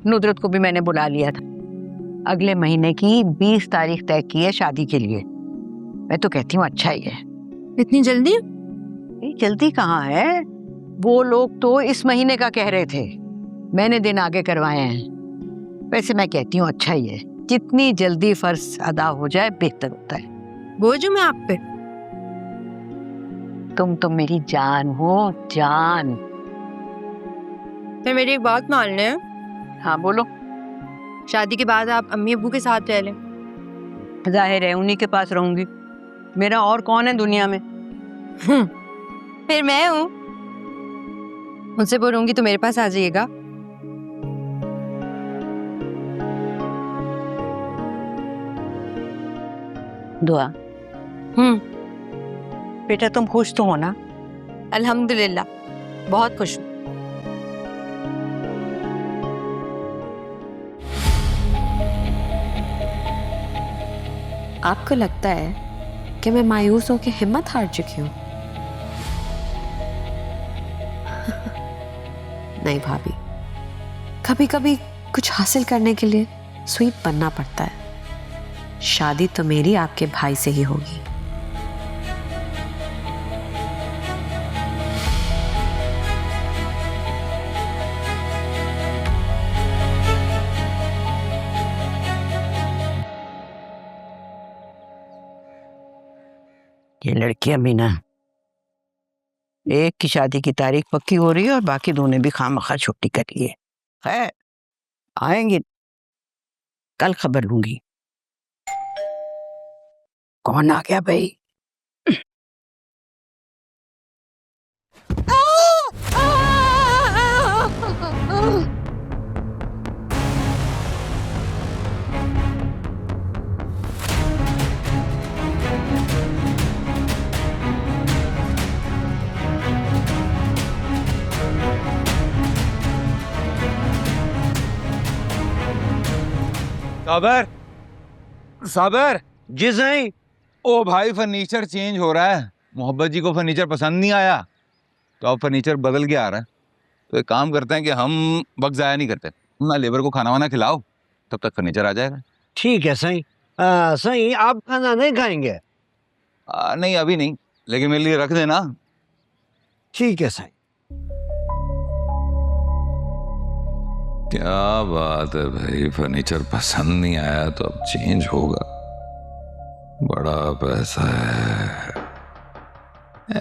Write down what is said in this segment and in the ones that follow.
नुदरत को भी मैंने बुला लिया था। अगले महीने की 20 तारीख तय की है शादी के लिए। मैं तो कहती हूँ अच्छा ही है। इतनी जल्दी? जल्दी कहाँ है, वो लोग तो इस महीने का कह रहे थे, मैंने दिन आगे करवाए हैं। वैसे मैं कहती हूँ अच्छा ही है, जितनी जल्दी फर्ज अदा हो जाए बेहतर होता है। बोझ हूँ मैं आप पे। तुम तो मेरी जान हो, जान। तो मेरी एक बात मान ले। हाँ बोलो। शादी के बाद आप अम्मी अब्बू के साथ रह लें। जाहिर है उन्हीं के पास रहूंगी, मेरा और कौन है दुनिया में। फिर मैं हूँ, उनसे बोलूंगी तो मेरे पास आ जाइएगा। दुआ। बेटा तुम खुश तो हो ना? अल्हम्दुलिल्लाह, बहुत खुश हूँ। आपको लगता है कि मैं मायूस होकर हिम्मत हार चुकी हूँ? नहीं भाभी, कभी कभी कुछ हासिल करने के लिए स्वीट बनना पड़ता है। शादी तो मेरी आपके भाई से ही होगी। ये लड़कियां भी ना, एक की शादी की तारीख पक्की हो रही है और बाकी दोनों भी खामखा छुट्टी कर ली है। खैर आएंगे, कल खबर लूंगी। कौन आ गया भाई? साबर, साबर। जी सही। ओ भाई, फर्नीचर चेंज हो रहा है। मोहब्बत जी को फर्नीचर पसंद नहीं आया तो अब फर्नीचर बदल के आ रहा है। तो एक काम करते हैं कि हम वक्त ज़ाया नहीं करते, ना लेबर को खाना वाना खिलाओ, तब तक फर्नीचर आ जाएगा। ठीक है सही। सही, आप खाना नहीं खाएंगे? नहीं अभी नहीं, लेकिन मेरे लिए रख देना। ठीक है सही। क्या बात है भाई, फर्नीचर पसंद नहीं आया तो अब चेंज होगा। बड़ा पैसा है।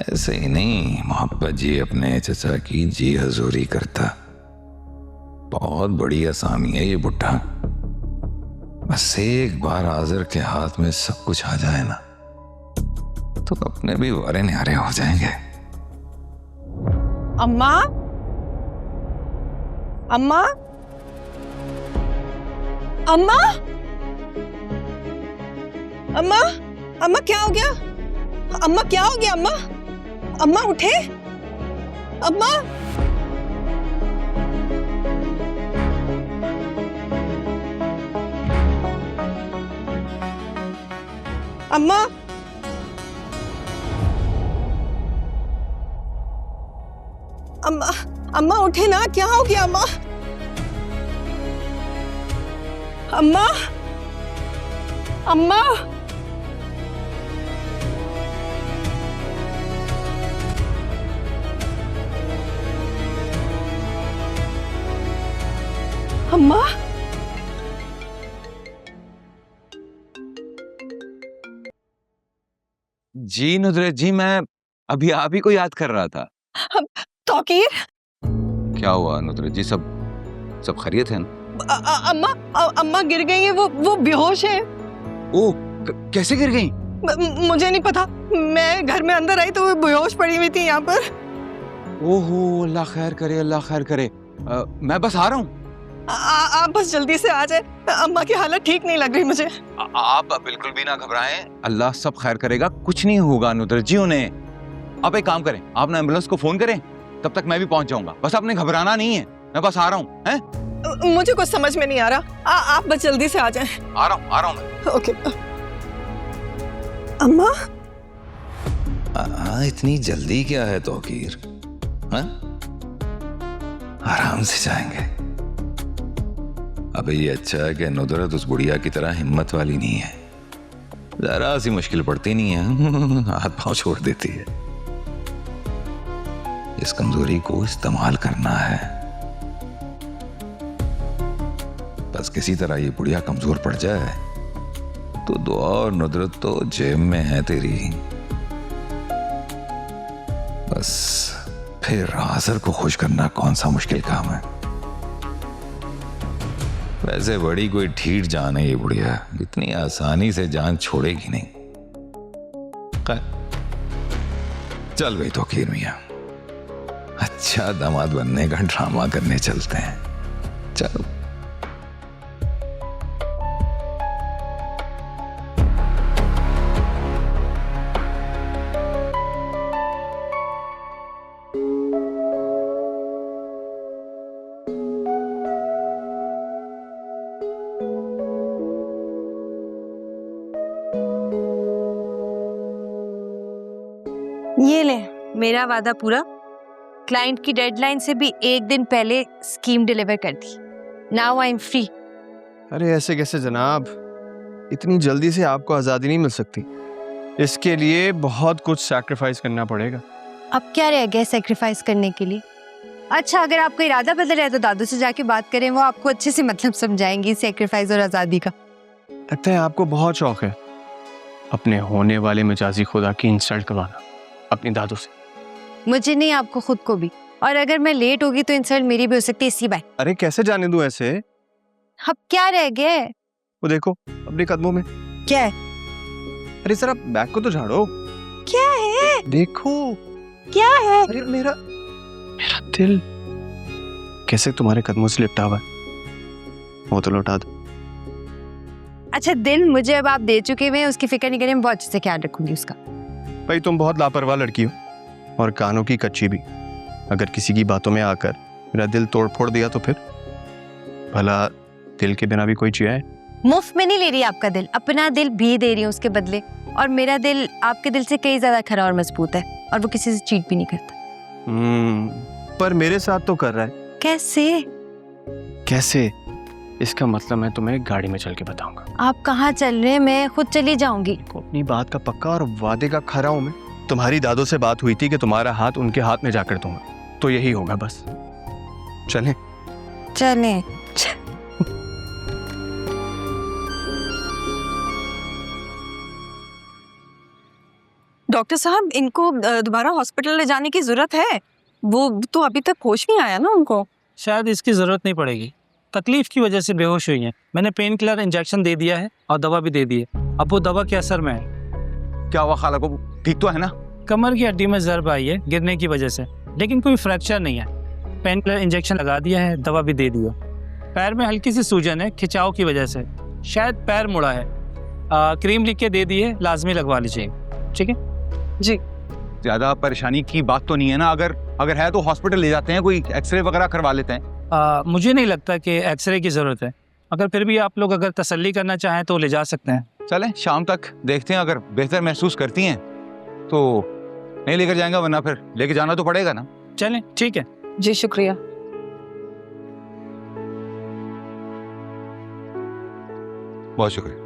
ऐसे ही नहीं, मोहब्बत जी अपने चचा की जी हजूरी करता। बहुत बड़ी असामी है ये बुढ़ा। बस एक बार हाजिर के हाथ में सब कुछ आ जाए ना तो अपने भी वारे न्यारे हो जाएंगे। अम्मा, अम्मा, अम्मा, अम्मा, अम्मा क्या हो गया? अम्मा क्या हो गया? अम्मा, अम्मा उठे। अम्मा, अम्मा, अम्मा, अम्मा उठे ना, क्या हो गया? अम्मा, अम्मा, अम्मा, अम्मा, जी नुदरत जी, मैं अभी आप ही को याद कर रहा था। तौकीर, क्या हुआ नुदरत जी, सब खैरियत है ना? अम्मा, अम्मा गिर गई है, वो बेहोश है। ओ, कैसे गिर गई? मुझे नहीं पता, मैं घर में अंदर आई तो वो बेहोश पड़ी हुई थी यहाँ पर। ओहो, अल्लाह खैर करे, अल्लाह खैर करे। मैं बस आ रहा हूँ। आप बस जल्दी से आ जाए, अम्मा की हालत ठीक नहीं लग रही मुझे। आप बिल्कुल भी ना घबराएं, अल्लाह सब खैर करेगा, कुछ नहीं होगा नुदरत जी उन्हें। आप एक काम करें, आप ना एम्बुलेंस को फोन करें, तब तक मैं भी पहुंच जाऊंगा। बस आपने घबराना नहीं है, मैं बस आ रहा हूँ। हैं? मुझे कुछ समझ में नहीं आ रहा, आप बस जल्दी से आ जाएं। आ रहा हूँ मैं। ओके। अम्मा, इतनी जल्दी क्या है तौकीर? हाँ? आराम से जाएंगे। अबे ये अच्छा है कि नुदरत उस बुढ़िया की तरह हिम्मत वाली नहीं है, जरा सी मुश्किल पड़ती नहीं है हाथ पांव छोड़ देती है। इस कमजोरी को इस्तेमाल करना है, बस किसी तरह ये बुढ़िया कमजोर पड़ जाए तो दुआ और नुदरत तो जेब में है तेरी। बस फिर हासिर को खुश करना कौन सा मुश्किल काम है। वैसे बड़ी कोई ठीठ जान है ये बुढ़िया, इतनी आसानी से जान छोड़ेगी नहीं। चल भाई तो खीर मियां, अच्छा दामाद बनने का ड्रामा करने चलते हैं। चलो। ये ले मेरा वादा पूरा। क्लाइंट की डेडलाइन से भी एक दिन पहले स्कीम डिलीवर कर दी। Now I am free. अरे ऐसे कैसे जनाब, इतनी जल्दी से आपको आज़ादी नहीं मिल सकती। इसके लिए बहुत कुछ सैक्रिफाइस करना पड़ेगा। अब क्या रह गया सैक्रिफाइस करने के लिए? अच्छा, अगर आपका इरादा बदल है तो दादू से जाके बात करें, वो आपको अच्छे से मतलब समझाएंगी सैक्रिफाइस और आज़ादी का। लगता है आपको बहुत शौक है अपने होने वाले मिजाजी खुदा की इंसल्ट करवाना अपनी दादू से। मुझे नहीं, आपको खुद को भी। और अगर मैं लेट होगी तो इंसल्ट मेरी भी हो सकती है, इसी बाय। अरे कैसे जाने दूं ऐसे? अब क्या रह गया? वो देखो अपने कदमों में क्या है? अरे जरा बैग को तो झाड़ो। क्या है? देखो क्या है? अरे मेरा दिल कैसे तुम्हारे कदमों से लिपटा हुआ है, वो तो लौटा दो। अच्छा, दिल मुझे अब आप दे चुके हैं, उसकी फिक्र नहीं करें, मैं बहुत अच्छे से ख्याल रखूंगी उसका। भाई तुम बहुत लापरवाह लड़की हो और कानों की कच्ची भी। अगर किसी की बातों में आकर मेरा दिल तोड़ फोड़ दिया तो फिर भला दिल के बिना भी कोई जिया है? मुफ्त में नहीं ले रही आपका दिल, अपना दिल भी दे रही हूँ उसके बदले। और मेरा दिल आपके दिल से कई ज्यादा खरा और मजबूत है, और वो किसी से चीट भी नहीं करता। पर मेरे साथ तो कर रहा है। कैसे? कैसे? इसका मतलब मैं तुम्हें गाड़ी में चल के बताऊंगा। आप कहाँ चल रहे हैं? मैं खुद चली जाऊंगी। अपनी बात का पक्का और वादे का खरा हूं मैं। तुम्हारी दादों से बात हुई थी कि तुम्हारा हाथ उनके हाथ में जाकर दूंगा, तो यही होगा बस। चलें? चलें। डॉक्टर साहब, इनको दोबारा हॉस्पिटल ले जाने की जरूरत है? वो तो अभी तक होश नहीं आया ना उनको। शायद इसकी ज़रूरत नहीं पड़ेगी, तकलीफ की वजह से बेहोश हुई हैं। मैंने पेन किलर इंजेक्शन दे दिया है और दवा भी दे दी है, अब वो दवा के असर में है। क्या हुआ खाला को, ठीक तो है ना? कमर की हड्डी में ज़रब आई है गिरने की वजह से, लेकिन कोई फ्रैक्चर नहीं है। पेन किलर इंजेक्शन लगा दिया है, दवा भी दे दी है। पैर में हल्की सी सूजन है खिंचाव की वजह से, शायद पैर मुड़ा है। क्रीम लिख के दे दी है, लाजमी लगवा लीजिए, ठीक है जी। ज्यादा परेशानी की बात तो नहीं है ना? अगर है तो हॉस्पिटल ले जाते हैं, कोई एक्सरे वगैरह करवा लेते हैं। मुझे नहीं लगता कि एक्सरे की ज़रूरत है, अगर फिर भी आप लोग अगर तसल्ली करना चाहें तो ले जा सकते हैं। चलें शाम तक देखते हैं, अगर बेहतर महसूस करती हैं तो नहीं लेकर जाएंगे, वरना फिर लेके जाना तो पड़ेगा ना। चलें, ठीक है। जी शुक्रिया। बहुत शुक्रिया।